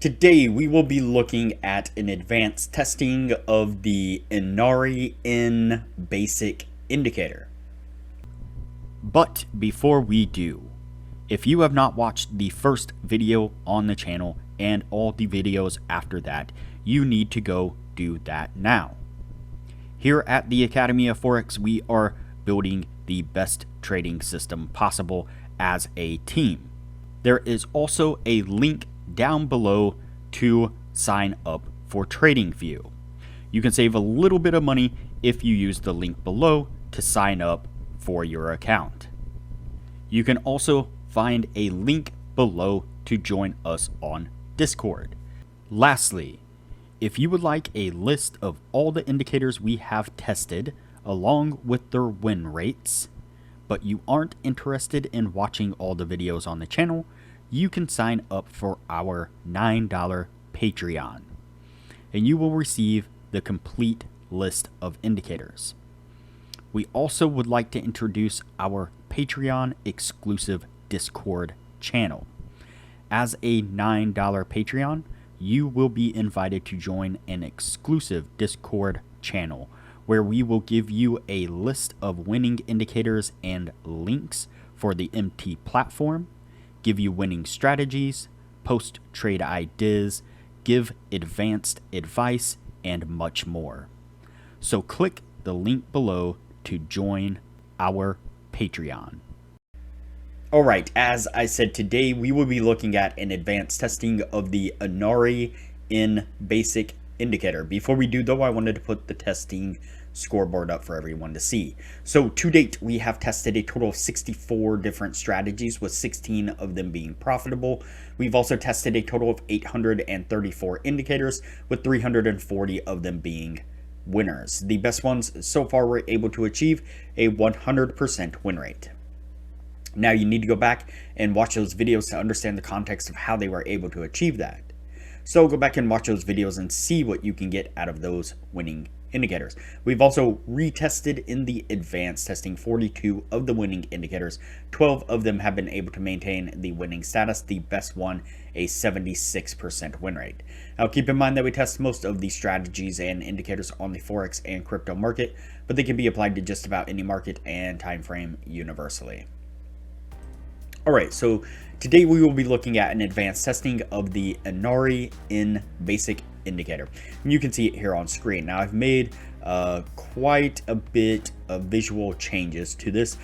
Today we will be looking at an advanced testing of the InariN basic indicator. But before we do, if you have not watched the first video on the channel and all the videos after that, you need to go do that now. Here at the Academy of Forex, we are building the best trading system possible as a team. There is also a link down below to sign up for TradingView. You can save a little bit of money if you use the link below to sign up for your account. You can also find a link below to join us on Discord. Lastly, if you would like a list of all the indicators we have tested along with their win rates, but you aren't interested in watching all the videos on the channel, you can sign up for our $9 Patreon, and you will receive the complete list of indicators. We also would like to introduce our Patreon exclusive Discord channel. As a $9 Patreon, you will be invited to join an exclusive Discord channel where we will give you a list of winning indicators and links for the MT platform, give you winning strategies, post trade ideas, give advanced advice, and much more. So click the link below to join our Patreon. Alright, as I said, today we will be looking at an advanced testing of the InariN basic indicator. Before we do though, I wanted to put the testing scoreboard up for everyone to see. So to date, we have tested a total of 64 different strategies, with 16 of them being profitable. We've also tested a total of 834 indicators, with 340 of them being winners. The best ones so far were able to achieve a 100% win rate. Now you need to go back and watch those videos to understand the context of how they were able to achieve that. So go back and watch those videos and see what you can get out of those winning indicators. We've also retested in the advanced testing 42 of the winning indicators. 12 of them have been able to maintain the winning status, the best one a 76% win rate. Now keep in mind that we test most of these strategies and indicators on the Forex and crypto market, but they can be applied to just about any market and time frame universally. Alright, so today we will be looking at an advanced testing of the InariN basic indicator. And you can see it here on screen. Now I've made quite a bit of visual changes to this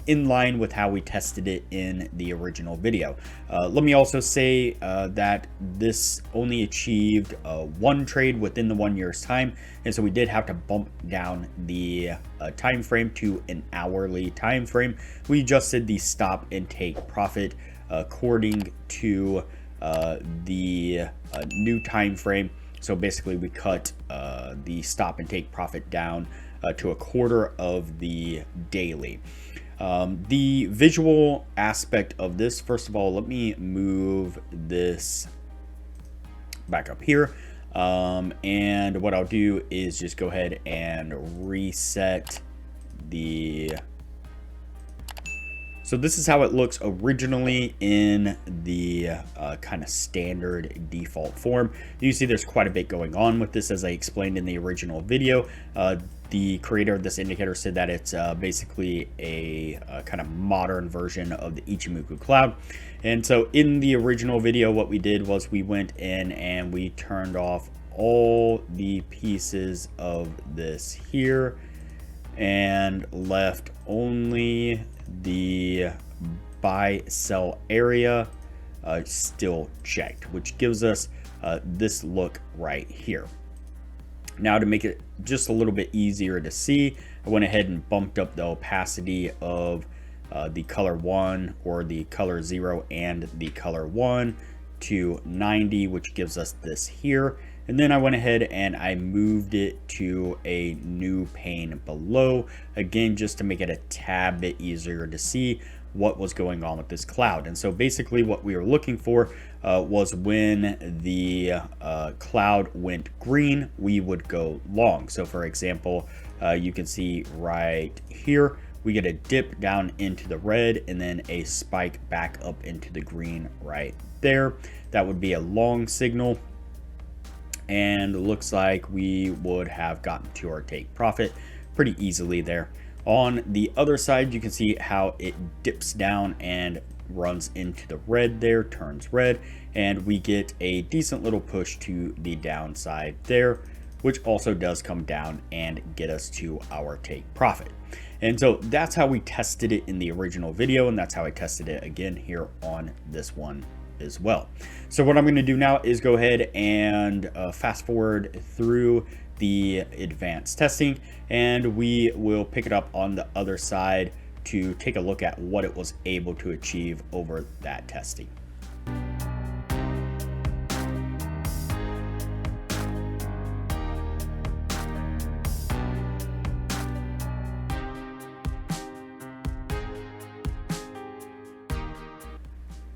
in line with how we tested it in the original video. Let me also say that this only achieved one trade within the 1 year's time, and so we did have to bump down the time frame to an hourly time frame. We adjusted the stop and take profit according to the new time frame. So basically we cut the stop and take profit down to a quarter of the daily. The visual aspect of this, first of all, let me move this back up here. And what I'll do is just go ahead and reset the... So this is how it looks originally in the kind of standard default form. You see there's quite a bit going on with this, as I explained in the original video. The creator of this indicator said that it's basically a kind of modern version of the Ichimoku cloud. And so in the original video, what we did was we went in and we turned off all the pieces of this here and left only the buy sell area still checked, which gives us this look right here. Now to make it just a little bit easier to see, I went ahead and bumped up the opacity of the color 1 or the color 0 and the color 1 to 90, which gives us this here. And then I went ahead and I moved it to a new pane below, again, just to make it a tad bit easier to see what was going on with this cloud. And so basically what we were looking for was when the cloud went green, we would go long. So for example, you can see right here, we get a dip down into the red and then a spike back up into the green right there. That would be a long signal, and looks like we would have gotten to our take profit pretty easily there. On the other side, you can see how it dips down and runs into the red there, turns red, and we get a decent little push to the downside there, which also does come down and get us to our take profit. And so that's how we tested it in the original video, and that's how I tested it again here on this one as well. So what I'm going to do now is go ahead and fast forward through the advanced testing, and we will pick it up on the other side to take a look at what it was able to achieve over that testing.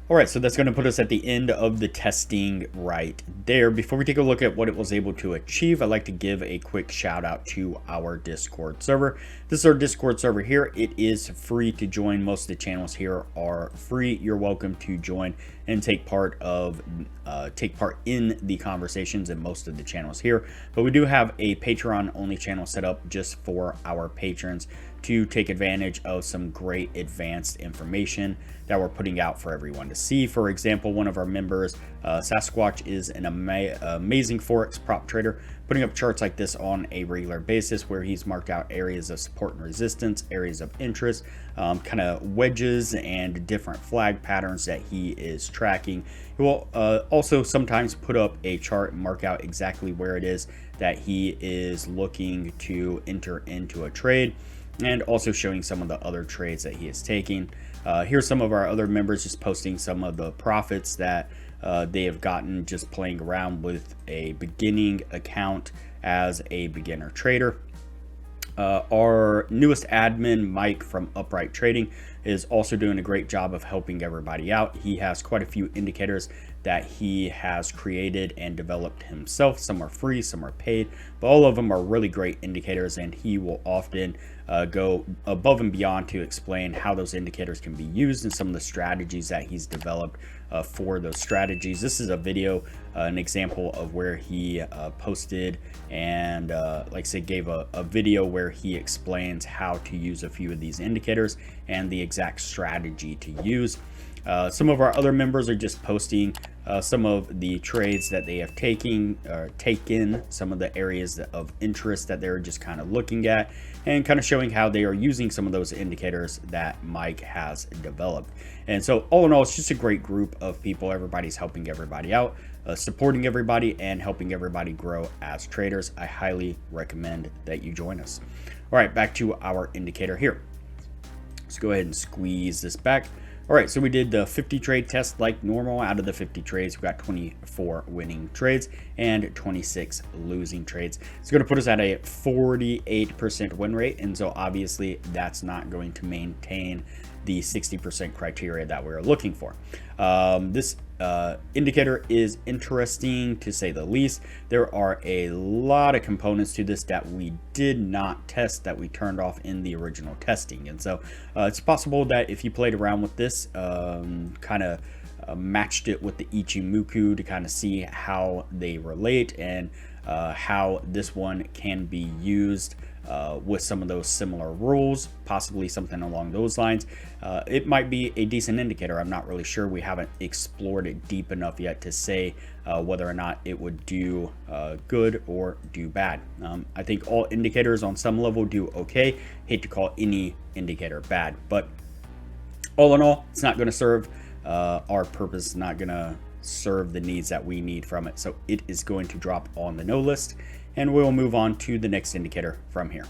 All right, so that's going to put us at the end of the testing right there. Before we take a look at what it was able to achieve, I'd like to give a quick shout out to our Discord server. This is our Discord server here. It is free to join. Most of the channels here are free. You're welcome to join and take part in the conversations in most of the channels here. But we do have a Patreon only channel set up just for our patrons to take advantage of some great advanced information that we're putting out for everyone to see. For example, one of our members, Sasquatch, is an amazing Forex prop trader, putting up charts like this on a regular basis, where he's marked out areas of support and resistance, areas of interest, kind of wedges and different flag patterns that he is tracking. He will also sometimes put up a chart and mark out exactly where it is that he is looking to enter into a trade, and also showing some of the other trades that he is taking. Here's some of our other members just posting some of the profits that they have gotten just playing around with a beginning account as a beginner trader. Our newest admin, Mike from Upright Trading, is also doing a great job of helping everybody out. He has quite a few indicators that he has created and developed himself. Some are free, some are paid, but all of them are really great indicators, and he will often go above and beyond to explain how those indicators can be used and some of the strategies that he's developed for those strategies. This is a video, an example of where he posted and like I said, gave a video where he explains how to use a few of these indicators and the exact strategy to use. Some of our other members are just posting some of the trades that they have taken, some of the areas of interest that they're just kind of looking at, and kind of showing how they are using some of those indicators that Mike has developed. And so all in all, it's just a great group of people. Everybody's helping everybody out, supporting everybody, and helping everybody grow as traders. I highly recommend that you join us. All right, back to our indicator here. Let's go ahead and squeeze this back. All right, so we did the 50 trade test like normal. Out of the 50 trades, we got 24 winning trades and 26 losing trades. It's going to put us at a 48% win rate, and so obviously that's not going to maintain the 60% criteria that we're looking for. This indicator is interesting to say the least. There are a lot of components to this that we did not test, that we turned off in the original testing, and so it's possible that if you played around with this, kind of matched it with the Ichimoku to kind of see how they relate and how this one can be used with some of those similar rules, possibly something along those lines. It might be a decent indicator. I'm not really sure. We haven't explored it deep enough yet to say whether or not it would do good or do bad. I think all indicators on some level do okay. Hate to call any indicator bad, but all in all, it's not going to serve our purpose, not going to serve the needs that we need from it. So it is going to drop on the no list, and we'll move on to the next indicator from here.